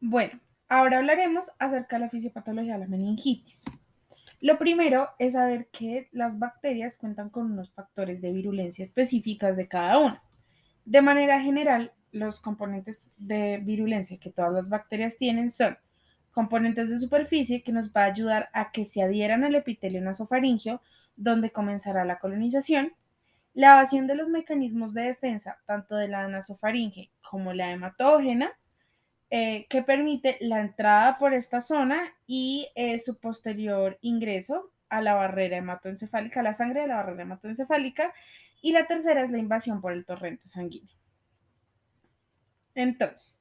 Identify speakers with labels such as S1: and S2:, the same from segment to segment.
S1: Bueno, ahora hablaremos acerca de la fisiopatología de la meningitis. Lo primero es saber que las bacterias cuentan con unos factores de virulencia específicas de cada una. De manera general, los componentes de virulencia que todas las bacterias tienen son componentes de superficie que nos va a ayudar a que se adhieran al epitelio nasofaringeo, donde comenzará la colonización, la evasión de los mecanismos de defensa, tanto de la nasofaringe como la hematógena, que permite la entrada por esta zona y su posterior ingreso a la barrera hematoencefálica, a la sangre de la barrera hematoencefálica, y la tercera es la invasión por el torrente sanguíneo. Entonces,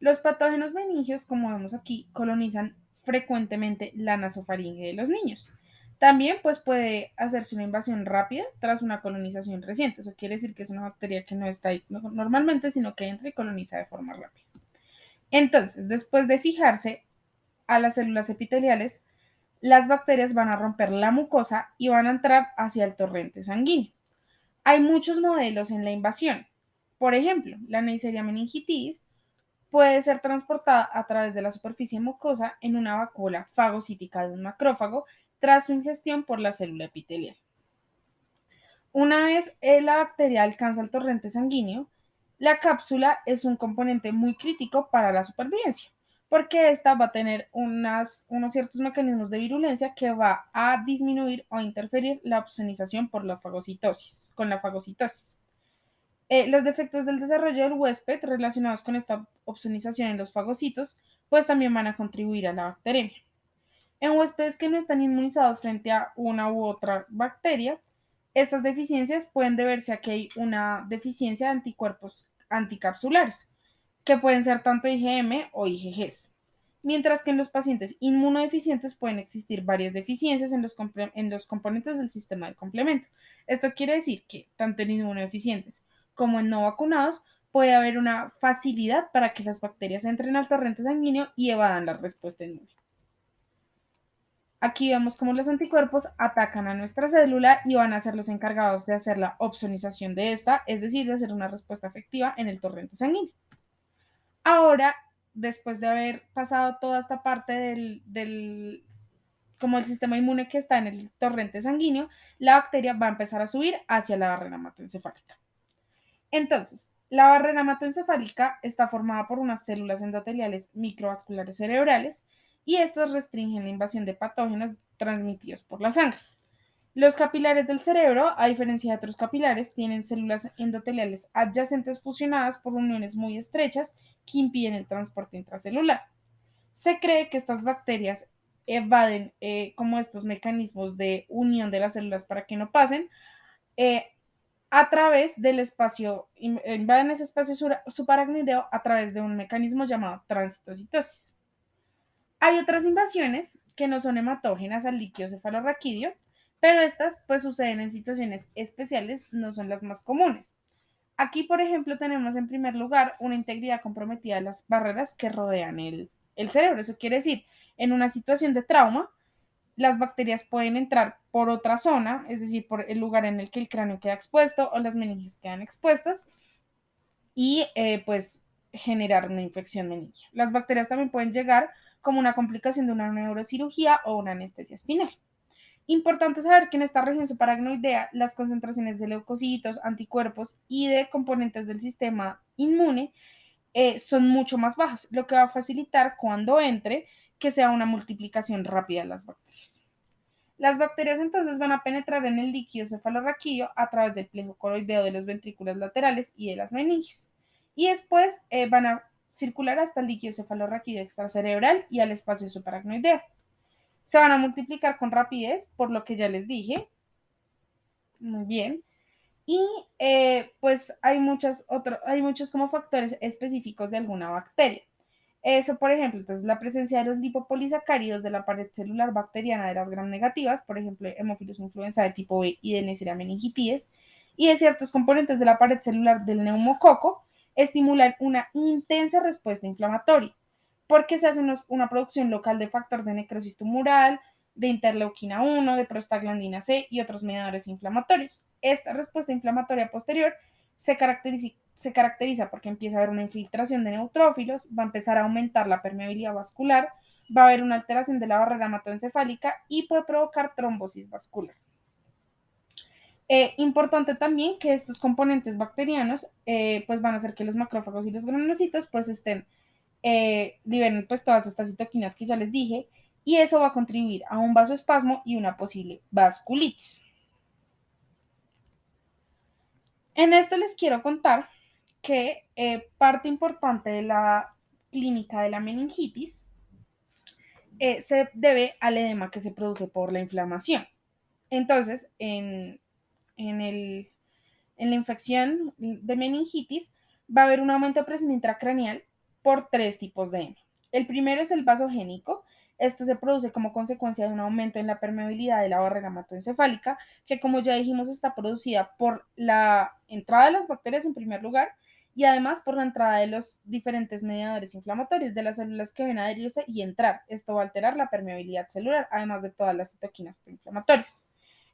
S1: los patógenos meningios, como vemos aquí, colonizan frecuentemente la nasofaringe de los niños. También pues puede hacerse una invasión rápida tras una colonización reciente. Eso quiere decir que es una bacteria que no está ahí normalmente, sino que entra y coloniza de forma rápida. Entonces, después de fijarse a las células epiteliales, las bacterias van a romper la mucosa y van a entrar hacia el torrente sanguíneo. Hay muchos modelos en la invasión. Por ejemplo, la Neisseria meningitis puede ser transportada a través de la superficie mucosa en una vacuola fagocítica de un macrófago tras su ingestión por la célula epitelial. Una vez la bacteria alcanza el torrente sanguíneo, la cápsula es un componente muy crítico para la supervivencia, porque esta va a tener unos ciertos mecanismos de virulencia que va a disminuir o interferir la opsonización por la fagocitosis, con la fagocitosis. Los defectos del desarrollo del huésped relacionados con esta opsonización en los fagocitos, pues también van a contribuir a la bacteremia. En huéspedes que no están inmunizados frente a una u otra bacteria, estas deficiencias pueden deberse a que hay una deficiencia de anticuerpos anticapsulares, que pueden ser tanto IgM o IgGs. Mientras que en los pacientes inmunodeficientes pueden existir varias deficiencias en los componentes del sistema de complemento. Esto quiere decir que tanto en inmunodeficientes como en no vacunados puede haber una facilidad para que las bacterias entren al torrente sanguíneo y evadan la respuesta inmune. Aquí vemos cómo los anticuerpos atacan a nuestra célula y van a ser los encargados de hacer la opsonización de esta, es decir, de hacer una respuesta efectiva en el torrente sanguíneo. Ahora, después de haber pasado toda esta parte como el sistema inmune que está en el torrente sanguíneo, la bacteria va a empezar a subir hacia la barrera hematoencefálica. Entonces, la barrera hematoencefálica está formada por unas células endoteliales microvasculares cerebrales y estas restringen la invasión de patógenos transmitidos por la sangre. Los capilares del cerebro, a diferencia de otros capilares, tienen células endoteliales adyacentes fusionadas por uniones muy estrechas que impiden el transporte intracelular. Se cree que estas bacterias evaden como estos mecanismos de unión de las células para que no pasen, eh, a través del espacio, invaden ese espacio subaracnoideo a través de un mecanismo llamado transitocitosis. Hay otras invasiones que no son hematógenas al líquido cefalorraquídeo, pero estas pues suceden en situaciones especiales, no son las más comunes. Aquí, por ejemplo, tenemos en primer lugar una integridad comprometida de las barreras que rodean el cerebro. Eso quiere decir, en una situación de trauma, las bacterias pueden entrar por otra zona, es decir, por el lugar en el que el cráneo queda expuesto o las meninges quedan expuestas y pues generar una infección meningia. Las bacterias también pueden llegar como una complicación de una neurocirugía o una anestesia espinal. Importante saber que en esta región subaracnoidea las concentraciones de leucocitos, anticuerpos y de componentes del sistema inmune son mucho más bajas, lo que va a facilitar cuando entre que sea una multiplicación rápida de las bacterias. Las bacterias entonces van a penetrar en el líquido cefalorraquídeo a través del plejo coroideo de los ventrículos laterales y de las meninges. Y después van a circular hasta el líquido cefalorraquídeo extracerebral y al espacio subaracnoideo. Se van a multiplicar con rapidez, por lo que ya les dije. Muy bien. Y pues hay muchos como factores específicos de alguna bacteria. Eso, por ejemplo, entonces la presencia de los lipopolisacáridos de la pared celular bacteriana de las gram negativas, por ejemplo, Haemophilus influenza de tipo B y de Neisseria meningitis, y de ciertos componentes de la pared celular del neumococo, estimulan una intensa respuesta inflamatoria, porque se hace una producción local de factor de necrosis tumoral, de interleuquina 1, de prostaglandina C y otros mediadores inflamatorios. Esta respuesta inflamatoria posterior se caracteriza se caracteriza porque empieza a haber una infiltración de neutrófilos, va a empezar a aumentar la permeabilidad vascular, va a haber una alteración de la barrera hematoencefálica y puede provocar trombosis vascular. Importante también que estos componentes bacterianos pues van a hacer que los macrófagos y los granulocitos pues liberen pues todas estas citoquinas que ya les dije, y eso va a contribuir a un vasoespasmo y una posible vasculitis. En esto les quiero contar que parte importante de la clínica de la meningitis se debe al edema que se produce por la inflamación. Entonces, en la infección de meningitis va a haber un aumento de presión intracraneal por 3 tipos de edema. El primero es el vasogénico. Esto se produce como consecuencia de un aumento en la permeabilidad de la barrera hematoencefálica, que como ya dijimos está producida por la entrada de las bacterias en primer lugar y además por la entrada de los diferentes mediadores inflamatorios de las células que ven adherirse y entrar. Esto va a alterar la permeabilidad celular, además de todas las citoquinas proinflamatorias.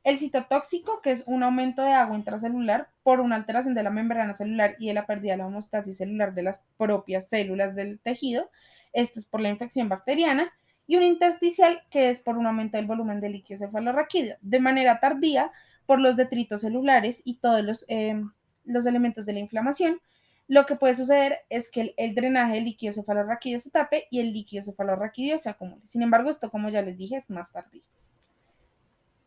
S1: El citotóxico, que es un aumento de agua intracelular por una alteración de la membrana celular y de la pérdida de la homeostasis celular de las propias células del tejido. Esto es por la infección bacteriana. Y un intersticial, que es por un aumento del volumen del líquido cefalorraquídeo, de manera tardía por los detritos celulares y todos los elementos de la inflamación. Lo que puede suceder es que el drenaje del líquido cefalorraquídeo se tape y el líquido cefalorraquídeo se acumule. Sin embargo, esto, como ya les dije, es más tardío.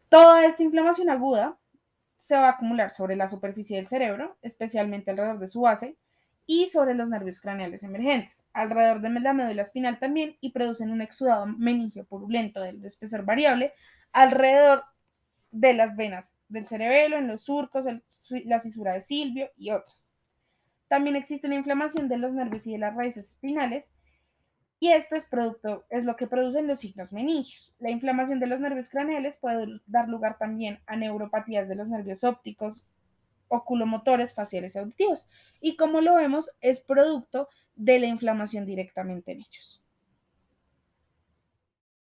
S1: Toda esta inflamación aguda se va a acumular sobre la superficie del cerebro, especialmente alrededor de su base, y sobre los nervios craneales emergentes, alrededor de la médula espinal también, y producen un exudado meningio purulento de espesor variable alrededor de las venas del cerebelo, en los surcos, la cisura de Silvio y otras. También existe una inflamación de los nervios y de las raíces espinales, y esto es lo que producen los signos meningios. La inflamación de los nervios craneales puede dar lugar también a neuropatías de los nervios ópticos, oculomotores, faciales y auditivos. Y como lo vemos, es producto de la inflamación directamente en ellos.